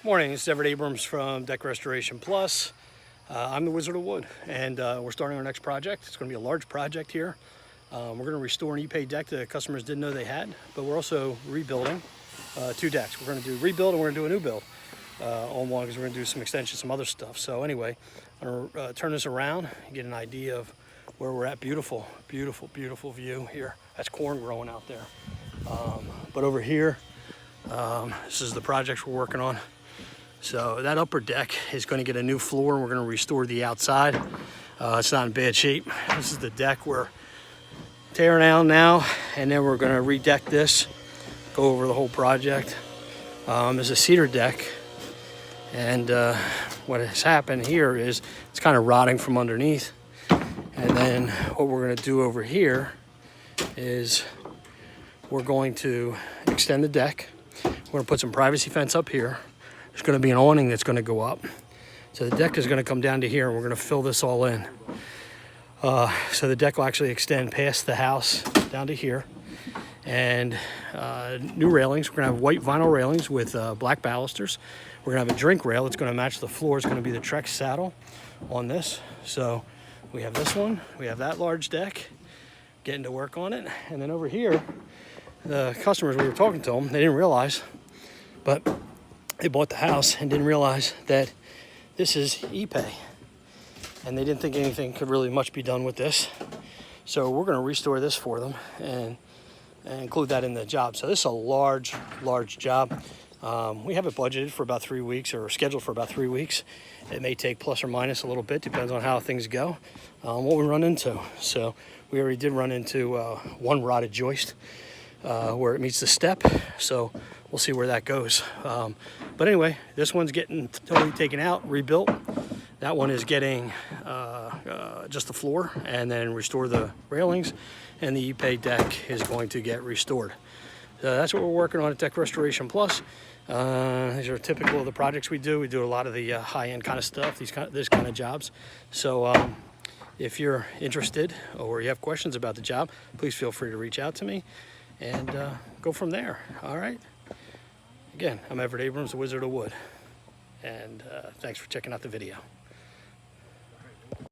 Morning, it's Everett Abrams from Deck Restoration Plus. I'm the Wizard of Wood, and we're starting our next project. It's going to be a large project here. We're going to restore an E-Pay deck that customers didn't know they had, but we're also rebuilding two decks. We're going to do rebuild and we're going to do a new build on one because we're going to do some extensions, some other stuff. So anyway, I'm going to turn this around and get an idea of where we're at. Beautiful, beautiful, beautiful view here. That's corn growing out there. But over here, this is the projects we're working on. So that upper deck is going to get a new floor. We're going to restore the outside. It's not in bad shape. This is the deck we're tearing down now, and then we're going to redeck this, go over the whole project. There's a cedar deck, and what has happened here is it's kind of rotting from underneath. And then what we're going to do over here is we're going to extend the deck. We're going to put some privacy fence up here. There's going to be an awning that's going to go up. So the deck is going to come down to here, and we're going to fill this all in. So the deck will actually extend past the house down to here. And new railings. We're going to have white vinyl railings with black balusters. We're going to have a drink rail that's going to match the floor. It's going to be the Trek saddle on this. So we have this one. We have that large deck. Getting to work on it. And then over here, the customers, we were talking to them, they didn't realize, but they bought the house and didn't realize that this is E-Pay. And they didn't think anything could really much be done with this. So we're going to restore this for them and include that in the job. So this is a large, large job. We have it budgeted for about 3 weeks, or scheduled for about 3 weeks. It may take plus or minus a little bit, depends on how things go, what we run into. So we already did run into one rotted joist where it meets the step. So we'll see where that goes. But anyway, this one's getting totally taken out, rebuilt. That one is getting just the floor and then restore the railings, and the E-Pay deck is going to get restored. So that's what we're working on at Deck Restoration Plus. These are typical of the projects we do. We do a lot of the high-end kind of stuff, this kind of jobs. So if you're interested or you have questions about the job, please feel free to reach out to me and go from there. All right. Again, I'm Everett Abrams, the Wizard of Wood, and thanks for checking out the video.